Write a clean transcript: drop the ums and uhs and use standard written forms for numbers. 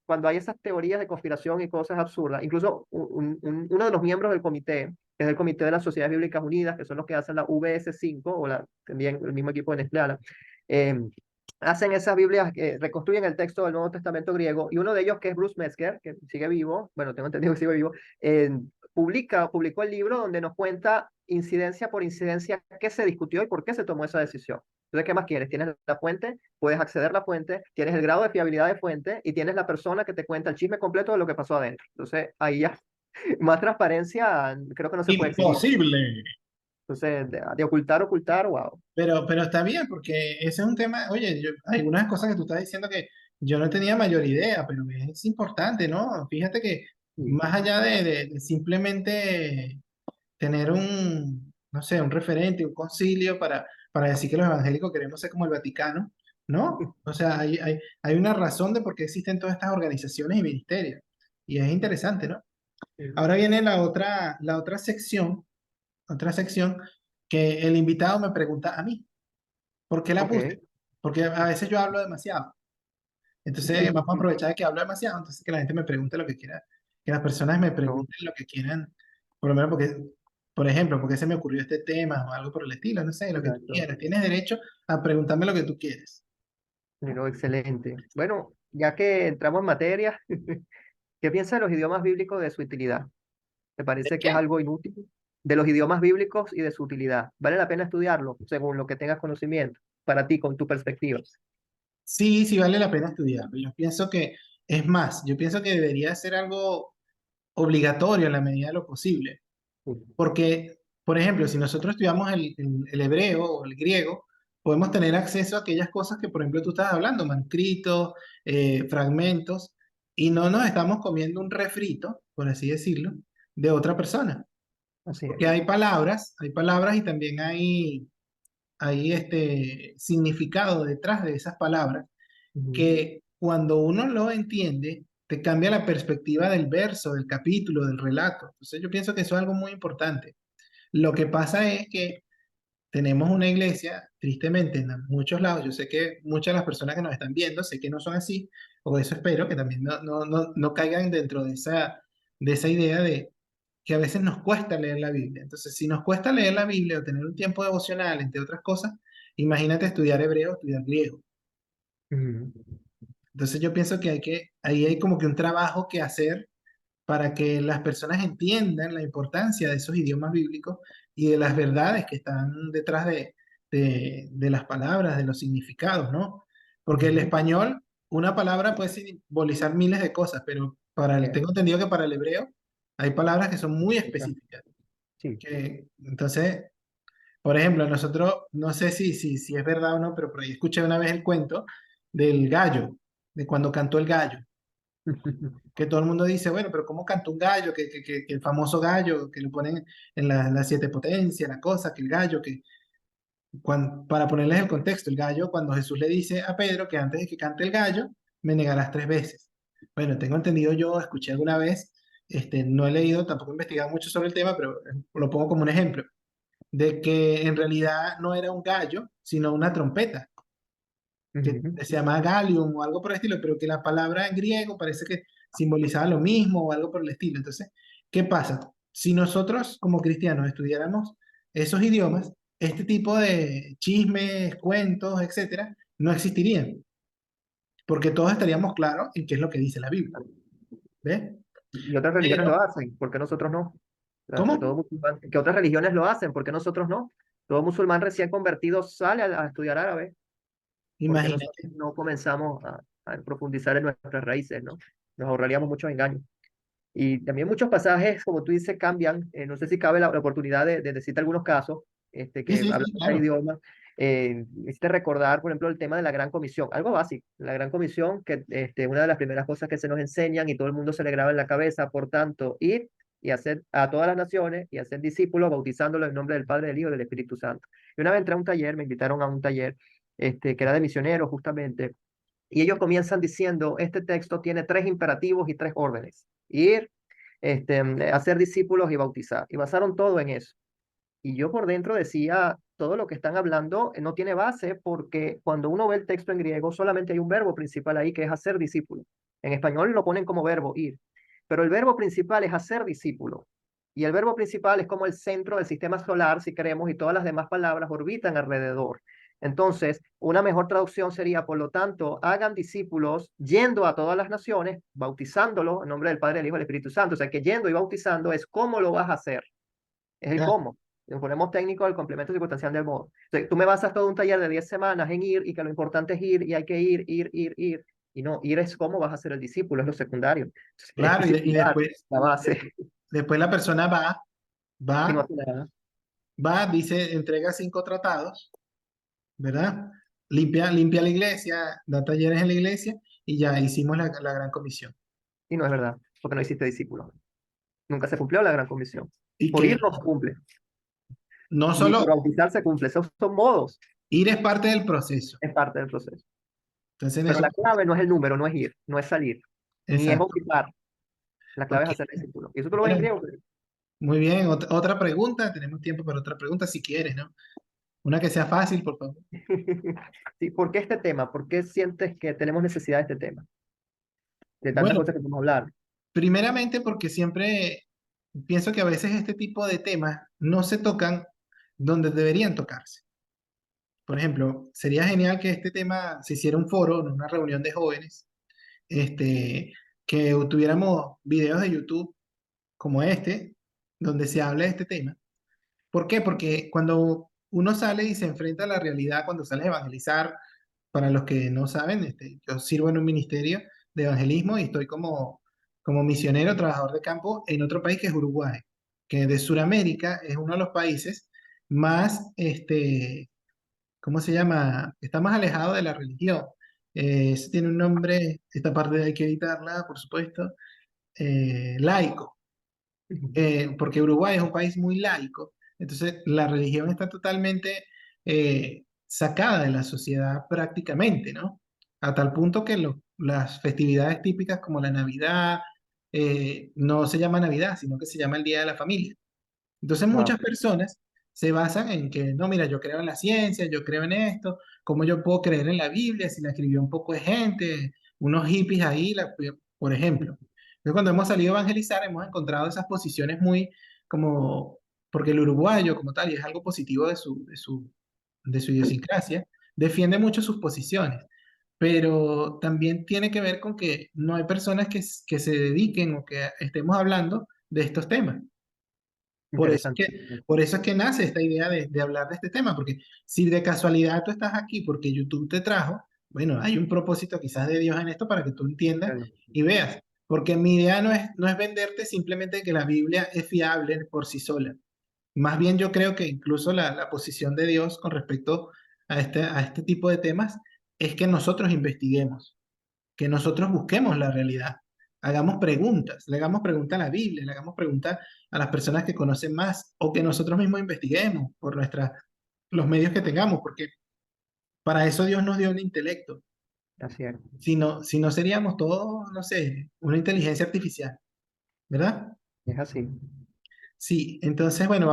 cuando hay esas teorías de conspiración y cosas absurdas, incluso uno de los miembros del comité, que es el Comité de las Sociedades Bíblicas Unidas, que son los que hacen la VS5, también el mismo equipo de Nestlé, eh, hacen esas Biblias, reconstruyen el texto del Nuevo Testamento griego, y uno de ellos, que es Bruce Metzger, que sigue vivo, bueno, tengo entendido que sigue vivo, publicó el libro donde nos cuenta incidencia por incidencia qué se discutió y por qué se tomó esa decisión. Entonces, ¿qué más quieres? Tienes la fuente, puedes acceder a la fuente, tienes el grado de fiabilidad de fuente y tienes la persona que te cuenta el chisme completo de lo que pasó adentro. Entonces, ahí ya, más transparencia, creo que no se puede exigir. Imposible. Entonces, de ocultar, ocultar, wow. Pero está bien, porque ese es un tema, oye, hay algunas cosas que tú estás diciendo que yo no tenía mayor idea, pero es importante, ¿no? Fíjate que Sí, más allá de simplemente tener un, no sé, un referente, un concilio para decir que los evangélicos queremos ser como el Vaticano, ¿no? O sea, hay una razón de por qué existen todas estas organizaciones y ministerios. Y es interesante, ¿no? sí. Ahora viene la otra sección que el invitado me pregunta a mí. ¿Por qué la Ok. puse? Porque a veces yo hablo demasiado. Entonces vamos a aprovechar de que hablo demasiado, entonces que la gente me pregunte lo que quiera, que las personas me No, pregunten lo que quieran, por lo menos porque, por ejemplo, porque se me ocurrió este tema o algo por el estilo, no sé, lo que tú exacto. quieras. Tienes derecho a preguntarme lo que tú quieres. No, excelente. Bueno, ya que entramos en materia, ¿qué piensas de los idiomas bíblicos de su utilidad? ¿Te parece que es ¿Qué? algo inútil? De los idiomas bíblicos y de su utilidad. ¿Vale la pena estudiarlo según lo que tengas conocimiento? Para ti, con tu perspectiva. Sí, sí vale la pena estudiarlo. Yo pienso que, es más, yo pienso que debería ser algo obligatorio en la medida de lo posible. Sí, Porque, por ejemplo, si nosotros estudiamos el hebreo o el griego, podemos tener acceso a aquellas cosas que, por ejemplo, tú estás hablando, manuscritos, fragmentos, y no nos estamos comiendo un refrito, por así decirlo, de otra persona. así es. Porque hay palabras y también hay este significado detrás de esas palabras Ujú. que cuando uno lo entiende, te cambia la perspectiva del verso, del capítulo, del relato. Entonces yo pienso que eso es algo muy importante. Lo que pasa es que tenemos una iglesia, tristemente, en muchos lados. Yo sé que muchas de las personas que nos están viendo, sé que no son así, o eso espero, que también no caigan dentro de esa idea de que a veces nos cuesta leer la Biblia. Entonces, si nos cuesta leer la Biblia o tener un tiempo devocional, entre otras cosas, imagínate estudiar hebreo, estudiar griego. Ujú. Entonces, yo pienso que ahí hay como que un trabajo que hacer para que las personas entiendan la importancia de esos idiomas bíblicos y de las verdades que están detrás de las palabras, de los significados, ¿no? Porque el Ujú. español, una palabra puede simbolizar miles de cosas, pero Bien, tengo entendido que para el hebreo hay palabras que son muy específicas. sí. Entonces, por ejemplo, nosotros, no sé si es verdad o no, pero por ahí escuché una vez el cuento del gallo, de cuando cantó el gallo que todo el mundo dice, bueno, pero ¿cómo canta un gallo? Que el famoso gallo, que lo ponen en las siete potencias, la cosa, que el gallo, para ponerles el contexto, el gallo, cuando Jesús le dice a Pedro que antes de que cante el gallo, me negarás tres veces. Bueno, tengo entendido yo, escuché alguna vez, no he leído, tampoco he investigado mucho sobre el tema, pero lo pongo como un ejemplo, de que en realidad no era un gallo, sino una trompeta Ujú. que se llama Gallium o algo por el estilo, pero que la palabra en griego parece que simbolizaba lo mismo o algo por el estilo. Entonces, ¿qué pasa? Si nosotros como cristianos estudiáramos esos idiomas, este tipo de chismes, cuentos, etcétera, no existirían, porque todos estaríamos claros en qué es lo que dice la Biblia. ¿Ves? Y otras religiones lo Pero, hacen, ¿por qué nosotros no? O sea, todo ¿cómo? musulmán, que otras religiones lo hacen, ¿por qué nosotros no? Todo musulmán recién convertido sale a estudiar árabe, ¿por qué nosotros Imagínate. no comenzamos a profundizar en nuestras raíces, ¿no? Nos ahorraríamos muchos engaños. Y también muchos pasajes, como tú dices, cambian. No sé si cabe la oportunidad de decirte algunos casos Sí, que sí, hablan sí, de claro. idiomas. Hiciste recordar, por ejemplo, el tema de la Gran Comisión, algo básico. La Gran Comisión, que una de las primeras cosas que se nos enseñan y todo el mundo se le graba en la cabeza, por tanto, ir y hacer a todas las naciones y hacer discípulos, bautizándolos en nombre del Padre, del Hijo y del Espíritu Santo. Y una vez entré a un taller, me invitaron a un taller que era de misioneros, justamente, y ellos comienzan diciendo, este texto tiene tres imperativos y tres órdenes. Ir, hacer discípulos y bautizar. Y basaron todo en eso. Y yo por dentro decía, todo lo que están hablando no tiene base porque cuando uno ve el texto en griego solamente hay un verbo principal ahí que es hacer discípulos. En español lo ponen como verbo ir, pero el verbo principal es hacer discípulo. Y el verbo principal es como el centro del sistema solar, si queremos, y todas las demás palabras orbitan alrededor. Entonces, una mejor traducción sería, por lo tanto, hagan discípulos yendo a todas las naciones, bautizándolos en nombre del Padre, del Hijo y del Espíritu Santo. O sea, que yendo y bautizando es cómo lo vas a hacer, es el Ya, cómo. Le ponemos técnico al complemento circunstancial del modo. O sea, tú me basas todo un taller de 10 semanas en ir y que lo importante es ir y hay que ir. Y no, ir es cómo vas a ser el discípulo, es lo secundario. Es claro, y disciplinar, la base, después la persona y no va, hace nada. dice, entrega 5 tratados, ¿verdad? Limpia la iglesia, da talleres en la iglesia y ya hicimos la gran comisión. Y no es verdad, porque no hiciste discípulo. Nunca se cumplió la gran comisión. Y Por ir que no se cumple, no ni solo por bautizar se cumple. Esos son modos, ir es parte del proceso. es parte del proceso. Entonces, en Pero eso, la clave no es el número, no es ir, no es salir, ni es exacto. bautizar. La clave es Ok, hacer discípulo. Y eso tú lo ves en bueno, griego. muy bien. Otra pregunta, tenemos tiempo para otra pregunta si quieres, ¿no? Una que sea fácil, por favor. Sí, ¿por qué este tema? ¿Por qué sientes que tenemos necesidad de este tema? De tantas Bueno, cosas que podemos hablar. primeramente porque siempre pienso que a veces este tipo de temas no se tocan donde deberían tocarse. Por ejemplo, sería genial que este tema se hiciera un foro, en una reunión de jóvenes, este, que tuviéramos videos de YouTube como este, donde se hable de este tema. ¿Por qué? Porque cuando uno sale y se enfrenta a la realidad, cuando sales a evangelizar, para los que no saben, yo sirvo en un ministerio de evangelismo y estoy como misionero, trabajador de campo en otro país que es Uruguay, que de Sudamérica es uno de los países más, ¿cómo se llama? Está más alejado de la religión. Eso tiene un nombre, esta parte hay que evitarla, por supuesto, laico, porque Uruguay es un país muy laico, entonces la religión está totalmente sacada de la sociedad prácticamente, ¿no? A tal punto que las festividades típicas como la Navidad no se llama Navidad, sino que se llama el Día de la Familia. Entonces Wow. muchas personas se basan en que, no, mira, yo creo en la ciencia, yo creo en esto, ¿cómo yo puedo creer en la Biblia si la escribió un poco de gente, unos hippies ahí, por ejemplo? Entonces cuando hemos salido a evangelizar hemos encontrado esas posiciones muy como, porque el uruguayo como tal, y es algo positivo de su idiosincrasia, defiende mucho sus posiciones, pero también tiene que ver con que no hay personas que se dediquen o que estemos hablando de estos temas. Por eso es Interesante. que, por eso es que nace esta idea de hablar de este tema, porque si de casualidad tú estás aquí porque YouTube te trajo, bueno, hay un propósito quizás de Dios en esto para que tú entiendas y veas, porque mi idea no es venderte simplemente que la Biblia es fiable por sí sola. Más bien yo creo que incluso la posición de Dios con respecto a este tipo de temas es que nosotros investiguemos, que nosotros busquemos la realidad, hagamos preguntas, le hagamos preguntas a la Biblia, le hagamos preguntas a las personas que conocen más o que nosotros mismos investiguemos por los medios que tengamos, porque para eso Dios nos dio un intelecto. Así es. Si no seríamos todos, no sé, una inteligencia artificial, ¿verdad? Es así. Sí, entonces, bueno.